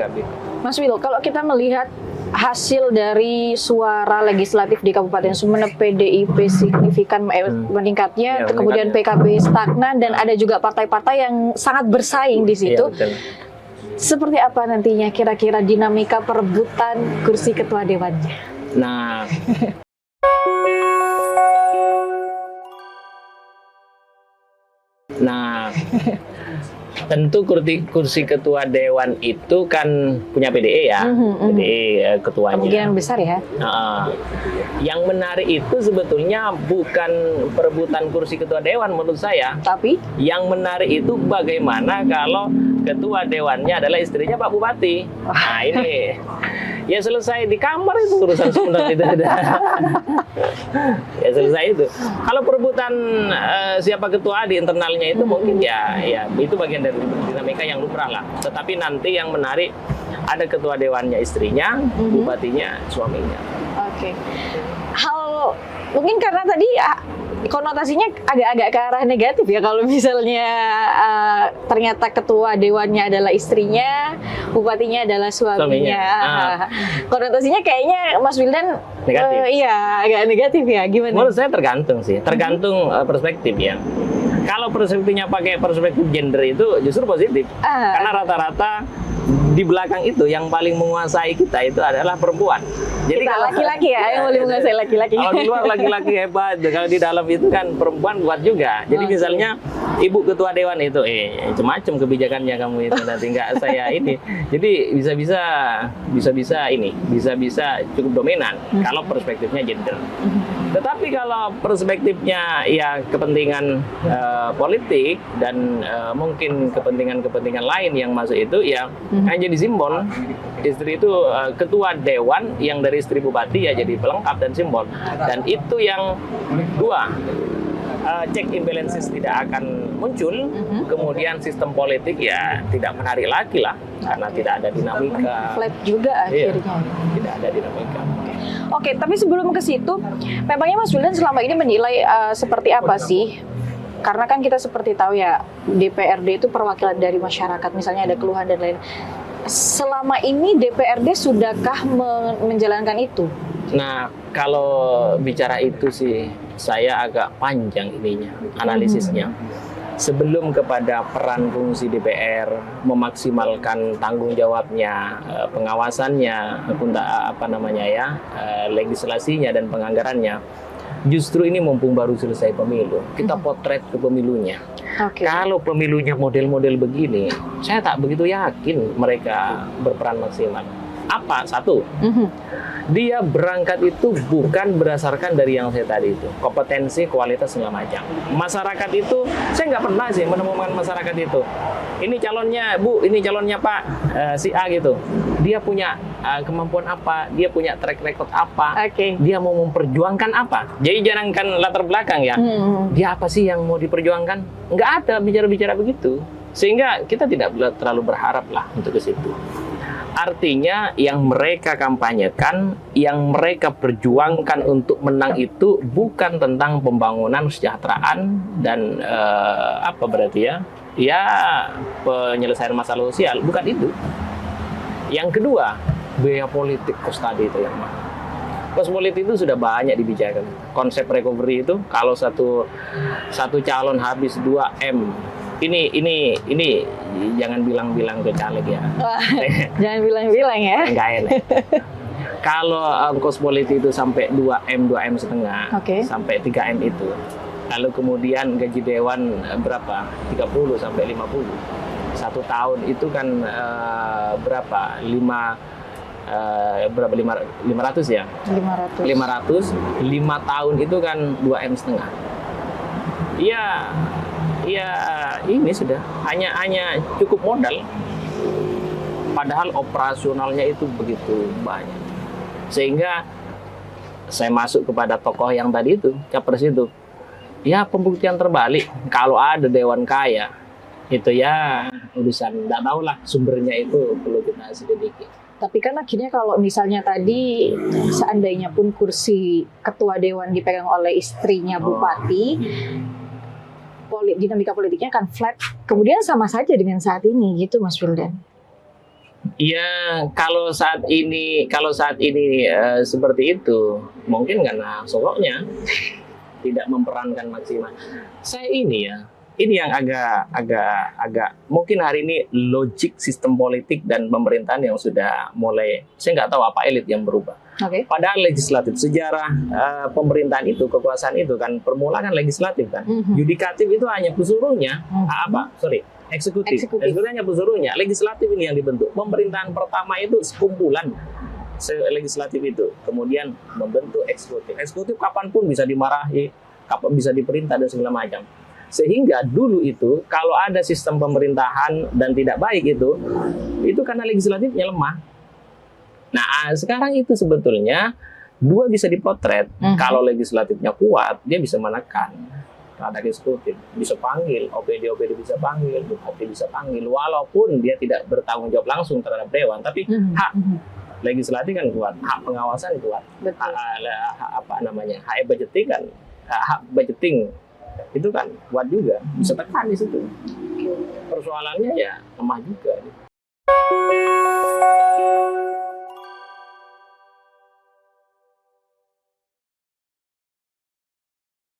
menanggapi. Mas Wil, kalau kita melihat hasil dari suara legislatif di Kabupaten Sumeneb, PDIP signifikan meningkatnya, kemudian PKB stagnan, dan ada juga partai-partai yang sangat bersaing di situ. Betul. Seperti apa nantinya kira-kira dinamika perebutan kursi ketua dewannya? Nah, tentu kursi ketua dewan itu kan punya PDE ya, PDE ketuanya. Kemungkinan besar ya. Yang menarik itu sebetulnya bukan perebutan kursi ketua dewan menurut saya. Tapi yang menarik itu bagaimana kalau ketua dewannya adalah istrinya Pak Bupati. Nah ini ya selesai di kamar itu urusan sebenarnya itu. Ya selesai itu. Kalau perebutan siapa ketua di internalnya itu mungkin ya itu bagian dari dinamika yang lumrah lah. Tetapi nanti yang menarik ada ketua dewannya istrinya, bupatinya suaminya. Oke. Hal mungkin karena tadi konotasinya agak-agak ke arah negatif ya kalau misalnya ternyata ketua dewannya adalah istrinya, bupatinya adalah suaminya. Konotasinya kayaknya Mas Wildan negatif. Iya, agak negatif ya. Gimana? Menurut saya tergantung sih, tergantung perspektif ya. Kalau perspektifnya pakai perspektif gender itu justru positif. Karena rata-rata di belakang itu yang paling menguasai kita itu adalah perempuan. Jadi kita kalau laki-laki ya yang paling menguasai laki-laki. Kalau di luar laki-laki hebat, kalau di dalam itu kan perempuan kuat juga. Jadi misalnya ibu ketua dewan itu, macam-macam kebijakannya kamu itu nanti nggak saya ini. Jadi bisa-bisa cukup dominan kalau perspektifnya gender. Tetapi kalau perspektifnya ya kepentingan politik dan mungkin kepentingan-kepentingan lain yang masuk itu ya hanya jadi simbol. Istri itu ketua dewan yang dari istri bupati ya jadi pelengkap dan simbol. Dan itu yang dua, check and balances tidak akan muncul, kemudian sistem politik ya tidak menarik lagi lah karena tidak ada dinamika. Flat juga akhirnya. Tidak ada dinamika. Oke, tapi sebelum ke situ, memangnya Mas Wildan selama ini menilai seperti apa sih? Karena kan kita seperti tahu ya, DPRD itu perwakilan dari masyarakat, misalnya ada keluhan dan lain. Selama ini DPRD sudahkah menjalankan itu? Nah, kalau bicara itu sih, saya agak panjang ininya, analisisnya. Sebelum kepada peran fungsi DPR memaksimalkan tanggung jawabnya, pengawasannya, legislasinya dan penganggarannya, justru ini mumpung baru selesai pemilu, kita potret ke pemilunya. Kalau pemilunya model-model begini, saya tak begitu yakin mereka berperan maksimal. Apa? Satu, dia berangkat itu bukan berdasarkan dari yang saya tadi itu, kompetensi, kualitas, segala macam. Masyarakat itu, saya nggak pernah sih menemukan masyarakat itu. Ini calonnya Bu, ini calonnya Pak, si A gitu. Dia punya kemampuan apa, dia punya track record apa, dia mau memperjuangkan apa. Jadi jangankan latar belakang ya, dia apa sih yang mau diperjuangkan? Nggak ada bicara-bicara begitu. Sehingga kita tidak terlalu berharap lah untuk ke situ. Artinya yang mereka kampanyekan, yang mereka perjuangkan untuk menang itu bukan tentang pembangunan kesejahteraan dan penyelesaian masalah sosial, bukan itu. Yang kedua, biaya politik kos tadi itu yang mana? Kos politik itu sudah banyak dibicarakan. Konsep recovery itu kalau satu calon habis 2M. Ini jangan bilang-bilang ke caleg ya. Jangan bilang-bilang ya. Enggak enak. Kalau kos politik itu sampai 2M setengah, sampai 3M itu. Lalu kemudian gaji dewan berapa? 30 sampai 50. 1 tahun itu kan berapa? 500 ya? 500. 5 tahun itu kan 2M setengah. Iya, ini sudah hanya cukup modal. Padahal operasionalnya itu begitu banyak. Sehingga saya masuk kepada tokoh yang tadi itu, capres itu. Ya pembuktian terbalik, kalau ada dewan kaya, itu ya urusan, nggak tahu lah sumbernya itu perlu kita selidiki. Tapi kan akhirnya kalau misalnya tadi seandainya pun kursi ketua dewan dipegang oleh istrinya bupati, dinamika politiknya akan flat, kemudian sama saja dengan saat ini gitu Mas Wildan. Ya, kalau saat ini seperti itu, mungkin karena sosoknya tidak memperankan maksimal. Saya ini yang agak mungkin hari ini logik sistem politik dan pemerintahan yang sudah mulai, saya nggak tahu apa elit yang berubah. Padahal legislatif, sejarah pemerintahan itu, kekuasaan itu kan permulaan legislatif kan. Yudikatif itu hanya pesuruhnya, eksekutif hanya pesuruhnya. Legislatif ini yang dibentuk. Pemerintahan pertama itu sekumpulan legislatif itu, kemudian membentuk eksekutif. Eksekutif kapanpun bisa dimarahi, kapan bisa diperintah dan segala macam. Sehingga dulu itu kalau ada sistem pemerintahan dan tidak baik itu karena legislatifnya lemah. Nah, sekarang itu sebetulnya dua bisa dipotret. Kalau legislatifnya kuat, dia bisa menekan terhadap eksekutif, bisa panggil, OPD bisa panggil, Bupati bisa panggil, walaupun dia tidak bertanggung jawab langsung terhadap dewan, tapi hak legislatif kan kuat, hak pengawasan kuat, hak budgeting kan, hak budgeting itu kan kuat juga, bisa tekan di situ. Persoalannya ya lemah juga.